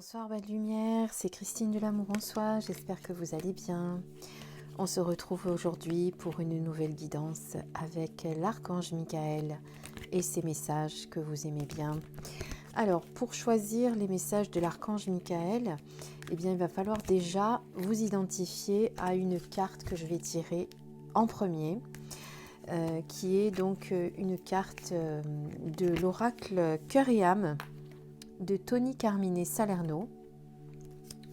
Bonsoir belle lumière, c'est Christine de l'amour en soi, j'espère que vous allez bien. On se retrouve aujourd'hui pour une nouvelle guidance avec l'archange Michael et ses messages que vous aimez bien. Alors pour choisir les messages de l'archange Michael, eh bien il va falloir déjà vous identifier à une carte que je vais tirer en premier. Qui est donc une carte de l'oracle Cœur et âme de Tony Carmine Salerno.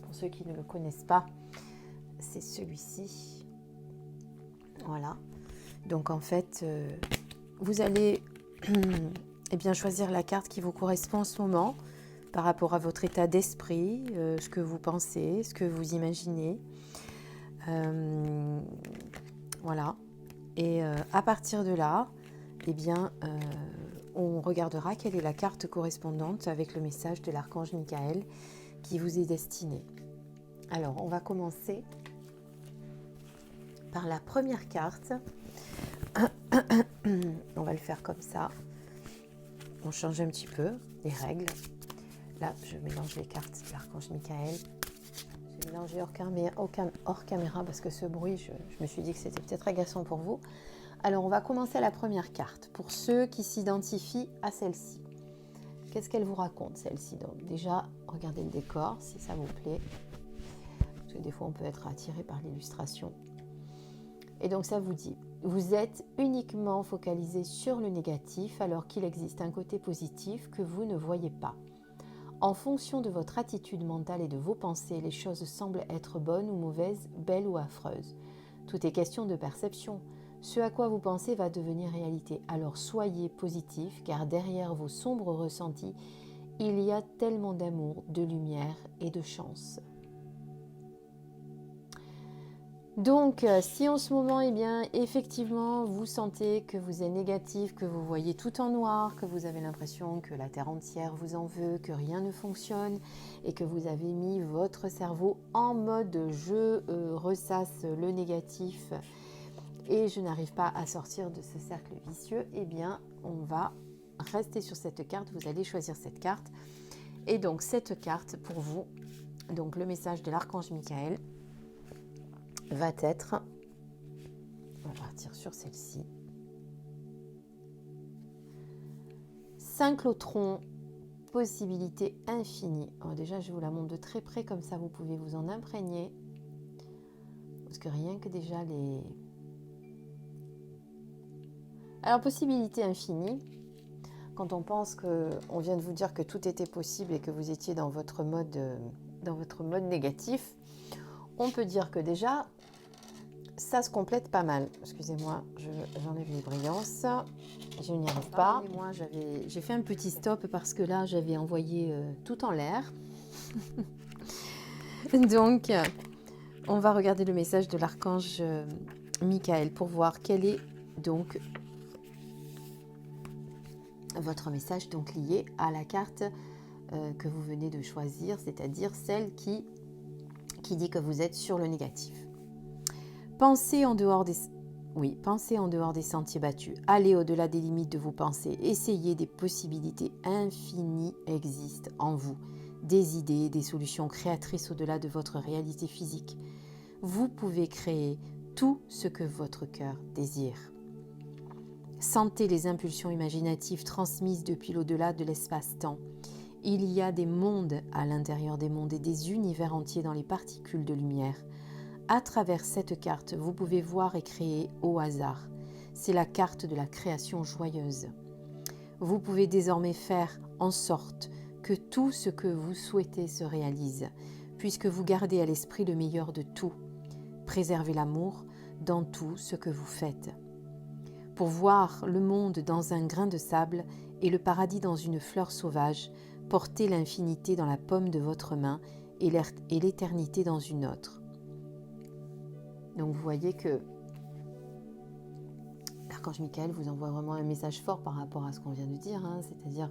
Pour ceux qui ne le connaissent pas, c'est celui-ci. Voilà. Donc en fait, vous allez choisir la carte qui vous correspond en ce moment par rapport à votre état d'esprit, ce que vous pensez, ce que vous imaginez. Voilà. Et à partir de là, on regardera quelle est la carte correspondante avec le message de l'archange Michael qui vous est destiné. Alors, on va commencer par la première carte. On va le faire comme ça. On change un petit peu les règles. Là, je mélange les cartes de l'archange Michael. J'ai mélangé hors caméra parce que ce bruit, je me suis dit que c'était peut-être agaçant pour vous. Alors, on va commencer à la première carte. Pour ceux qui s'identifient à celle-ci, qu'est-ce qu'elle vous raconte, celle-ci? Donc, déjà, regardez le décor, si ça vous plaît. Parce que des fois, on peut être attiré par l'illustration. Et donc, ça vous dit, vous êtes uniquement focalisé sur le négatif alors qu'il existe un côté positif que vous ne voyez pas. En fonction de votre attitude mentale et de vos pensées, les choses semblent être bonnes ou mauvaises, belles ou affreuses. Tout est question de perception. Ce à quoi vous pensez va devenir réalité. Alors soyez positif, car derrière vos sombres ressentis, il y a tellement d'amour, de lumière et de chance. Donc, si en ce moment, effectivement, vous sentez que vous êtes négatif, que vous voyez tout en noir, que vous avez l'impression que la terre entière vous en veut, que rien ne fonctionne et que vous avez mis votre cerveau en mode je ressasse le négatif et je n'arrive pas à sortir de ce cercle vicieux, eh bien, on va rester sur cette carte. Vous allez choisir cette carte. Et donc, cette carte, pour vous, donc le message de l'archange Michael, va être, on va partir sur celle-ci, Synchlotron, possibilité infinie. Alors déjà, je vous la montre de très près, comme ça vous pouvez vous en imprégner. Parce que rien que déjà les... Alors, possibilité infinie, quand on pense qu'on vient de vous dire que tout était possible et que vous étiez dans votre mode négatif, on peut dire que déjà, ça se complète pas mal. Excusez-moi, j'enlève les brillances. Je n'y arrive pas. Moi, j'ai fait un petit stop parce que là, j'avais envoyé tout en l'air. Donc, on va regarder le message de l'archange Michael pour voir quel est donc votre message donc lié à la carte que vous venez de choisir, c'est-à-dire celle qui dit que vous êtes sur le négatif. Pensez en dehors des sentiers battus. Allez au-delà des limites de vos pensées. Essayez, des possibilités infinies existent en vous. Des idées, des solutions créatrices au-delà de votre réalité physique. Vous pouvez créer tout ce que votre cœur désire. Sentez les impulsions imaginatives transmises depuis l'au-delà de l'espace-temps. Il y a des mondes à l'intérieur des mondes et des univers entiers dans les particules de lumière. À travers cette carte, vous pouvez voir et créer au hasard. C'est la carte de la création joyeuse. Vous pouvez désormais faire en sorte que tout ce que vous souhaitez se réalise, puisque vous gardez à l'esprit le meilleur de tout. Préservez l'amour dans tout ce que vous faites. Pour voir le monde dans un grain de sable et le paradis dans une fleur sauvage, portez l'infinité dans la paume de votre main et l'éternité dans une autre. Donc vous voyez que l'archange Michael vous envoie vraiment un message fort par rapport à ce qu'on vient de dire, c'est-à-dire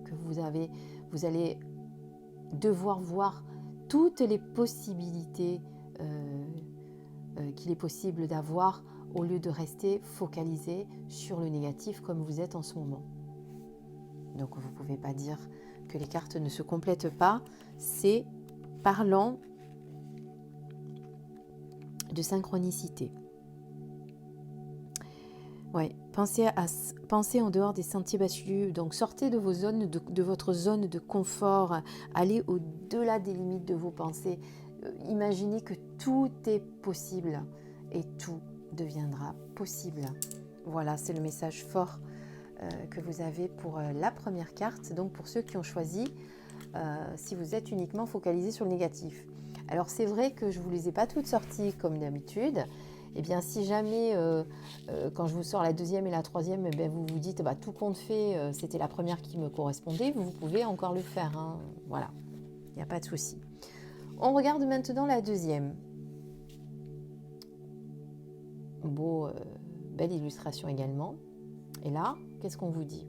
que vous allez devoir voir toutes les possibilités qu'il est possible d'avoir au lieu de rester focalisé sur le négatif comme vous êtes en ce moment. Donc vous ne pouvez pas dire que les cartes ne se complètent pas. C'est parlant de synchronicité. Ouais, pensez en dehors des sentiers battus. Donc sortez de votre zone de confort, allez au-delà des limites de vos pensées. Imaginez que tout est possible et tout deviendra possible. Voilà, c'est le message fort que vous avez pour la première carte. Donc pour ceux qui ont choisi, si vous êtes uniquement focalisé sur le négatif. Alors c'est vrai que je ne vous les ai pas toutes sorties comme d'habitude. Eh bien si jamais, quand je vous sors la deuxième et la troisième, eh bien, vous vous dites tout compte fait, c'était la première qui me correspondait, vous pouvez encore le faire. Hein. Voilà, il n'y a pas de souci. On regarde maintenant la deuxième. Belle illustration également. Et là, qu'est-ce qu'on vous dit ?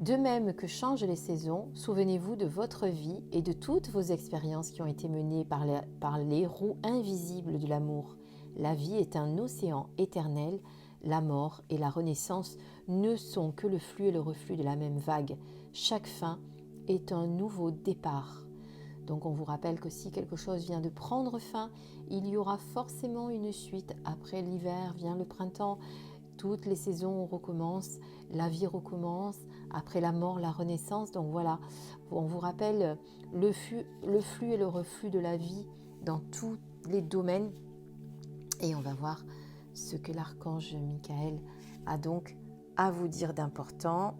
De même que changent les saisons, souvenez-vous de votre vie et de toutes vos expériences qui ont été menées par les roues invisibles de l'amour. La vie est un océan éternel. La mort et la renaissance ne sont que le flux et le reflux de la même vague. Chaque fin est un nouveau départ. Donc on vous rappelle que si quelque chose vient de prendre fin, il y aura forcément une suite. Après l'hiver vient le printemps. Toutes les saisons recommencent, la vie recommence, après la mort, la renaissance. Donc voilà, on vous rappelle le flux et le reflux de la vie dans tous les domaines. Et on va voir ce que l'archange Michael a donc à vous dire d'important.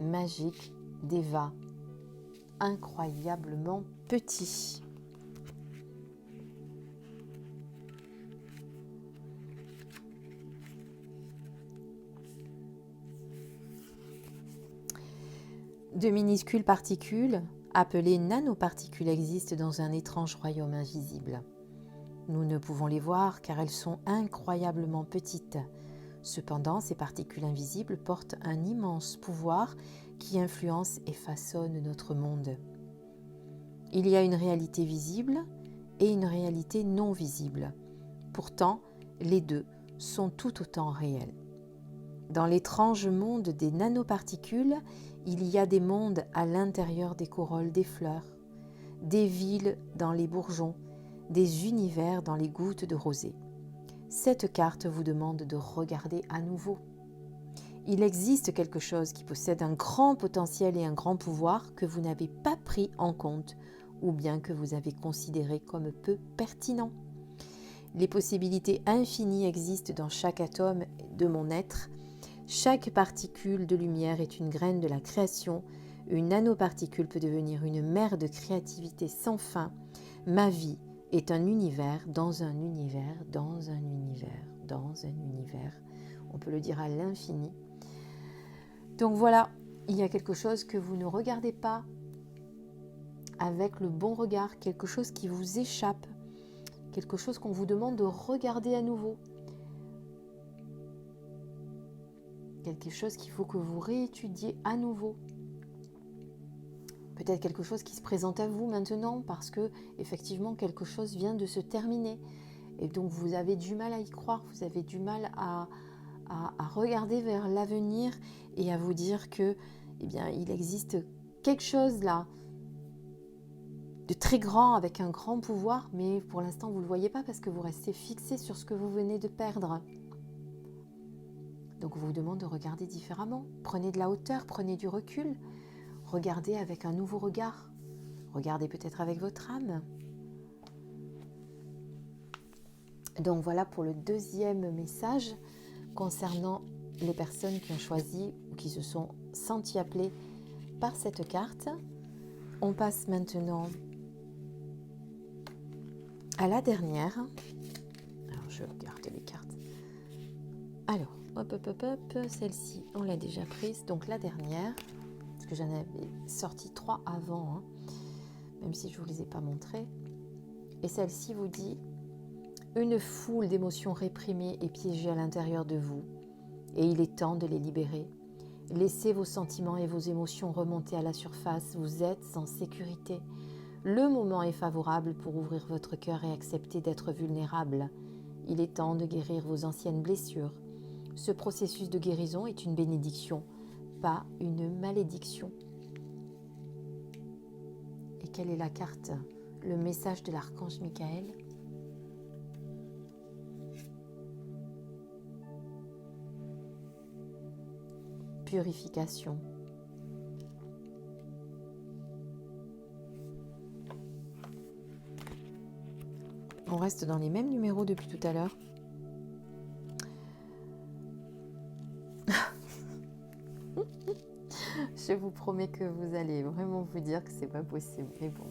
Magique, Deva, incroyablement petit. De minuscules particules, appelées nanoparticules, existent dans un étrange royaume invisible. Nous ne pouvons les voir car elles sont incroyablement petites. Cependant, ces particules invisibles portent un immense pouvoir qui influence et façonne notre monde. Il y a une réalité visible et une réalité non visible. Pourtant, les deux sont tout autant réels. Dans l'étrange monde des nanoparticules, il y a des mondes à l'intérieur des corolles des fleurs, des villes dans les bourgeons, des univers dans les gouttes de rosée. Cette carte vous demande de regarder à nouveau. Il existe quelque chose qui possède un grand potentiel et un grand pouvoir que vous n'avez pas pris en compte ou bien que vous avez considéré comme peu pertinent. Les possibilités infinies existent dans chaque atome de mon être. Chaque particule de lumière est une graine de la création. Une nanoparticule peut devenir une mer de créativité sans fin. Ma vie est un univers dans un univers, dans un univers, dans un univers. On peut le dire à l'infini. Donc voilà, il y a quelque chose que vous ne regardez pas avec le bon regard, quelque chose qui vous échappe, quelque chose qu'on vous demande de regarder à nouveau. Quelque chose qu'il faut que vous réétudiez à nouveau. Peut-être quelque chose qui se présente à vous maintenant parce que effectivement quelque chose vient de se terminer. Et donc vous avez du mal à y croire, vous avez du mal à regarder vers l'avenir et à vous dire que, eh bien, il existe quelque chose là de très grand avec un grand pouvoir, mais pour l'instant vous ne le voyez pas parce que vous restez fixé sur ce que vous venez de perdre. Donc on vous demande de regarder différemment. Prenez de la hauteur, prenez du recul. Regardez avec un nouveau regard. Regardez peut-être avec votre âme. Donc voilà pour le deuxième message concernant les personnes qui ont choisi ou qui se sont senties appelées par cette carte. On passe maintenant à la dernière. Alors je regarde les cartes. Alors, celle-ci, on l'a déjà prise. Donc la dernière, parce que j'en avais sorti 3 avant, même si je ne vous les ai pas montrées. Et celle-ci vous dit « Une foule d'émotions réprimées et piégées à l'intérieur de vous, et il est temps de les libérer. Laissez vos sentiments et vos émotions remonter à la surface, vous êtes en sécurité. Le moment est favorable pour ouvrir votre cœur et accepter d'être vulnérable. Il est temps de guérir vos anciennes blessures. Ce processus de guérison est une bénédiction, pas une malédiction. Et quelle est la carte? Le message de l'archange Michael. Purification. On reste dans les mêmes numéros depuis tout à l'heure. Je vous promets que vous allez vraiment vous dire que c'est pas possible. Mais bon,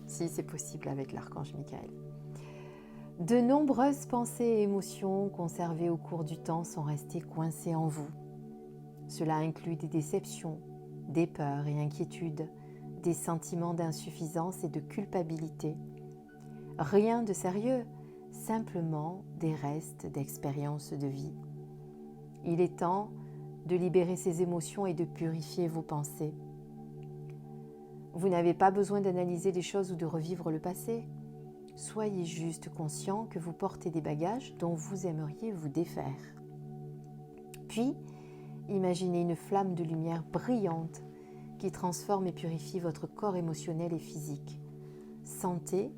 si c'est possible avec l'archange Michael. De nombreuses pensées et émotions conservées au cours du temps sont restées coincées en vous. Cela inclut des déceptions, des peurs et inquiétudes, des sentiments d'insuffisance et de culpabilité. Rien de sérieux, simplement des restes d'expériences de vie. Il est temps de libérer ces émotions et de purifier vos pensées. Vous n'avez pas besoin d'analyser les choses ou de revivre le passé. Soyez juste conscient que vous portez des bagages dont vous aimeriez vous défaire. Puis, imaginez une flamme de lumière brillante qui transforme et purifie votre corps émotionnel et physique. Sentez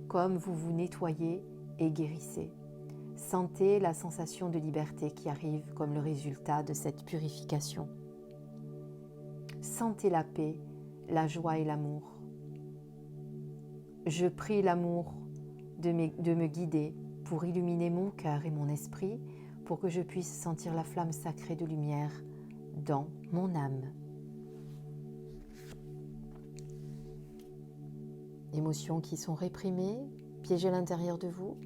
comme vous vous nettoyez et guérissez. Sentez la sensation de liberté qui arrive comme le résultat de cette purification. Sentez la paix, la joie et l'amour. Je prie l'amour de me guider pour illuminer mon cœur et mon esprit pour que je puisse sentir la flamme sacrée de lumière dans mon âme. Émotions qui sont réprimées, piégées à l'intérieur de vous.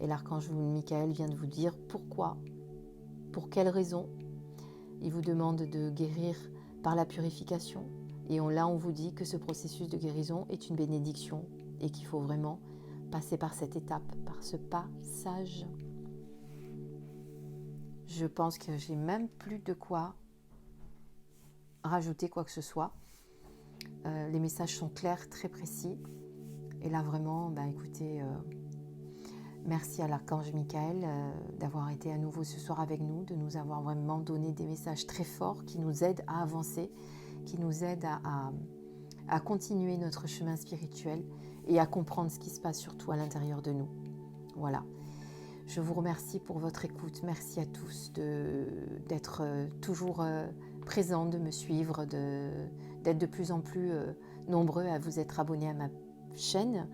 Et l'archange Michael vient de vous dire pourquoi, pour quelle raison. Il vous demande de guérir par la purification. Et là, on vous dit que ce processus de guérison est une bénédiction et qu'il faut vraiment passer par cette étape, par ce passage. Je pense que j'ai même plus de quoi rajouter quoi que ce soit. Les messages sont clairs, très précis. Et là, vraiment, écoutez, merci à l'archange Michael d'avoir été à nouveau ce soir avec nous, de nous avoir vraiment donné des messages très forts qui nous aident à avancer, qui nous aident à continuer notre chemin spirituel et à comprendre ce qui se passe surtout à l'intérieur de nous. Voilà. Je vous remercie pour votre écoute. Merci à tous d'être toujours présents, de me suivre, d'être de plus en plus nombreux à vous être abonnés à ma chaîne.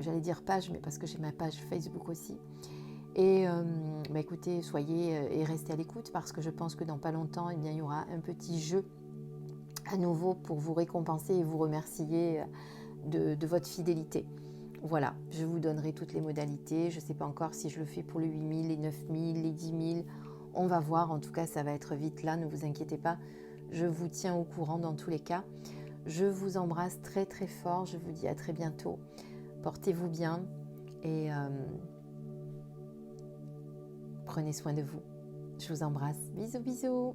J'allais dire page, mais parce que j'ai ma page Facebook aussi. Et écoutez, soyez et restez à l'écoute parce que je pense que dans pas longtemps, il y aura un petit jeu à nouveau pour vous récompenser et vous remercier de votre fidélité. Voilà, je vous donnerai toutes les modalités. Je ne sais pas encore si je le fais pour les 8000, les 9000, les 10 000. On va voir. En tout cas, ça va être vite là. Ne vous inquiétez pas. Je vous tiens au courant dans tous les cas. Je vous embrasse très très fort. Je vous dis à très bientôt. Portez-vous bien et prenez soin de vous. Je vous embrasse. Bisous, bisous.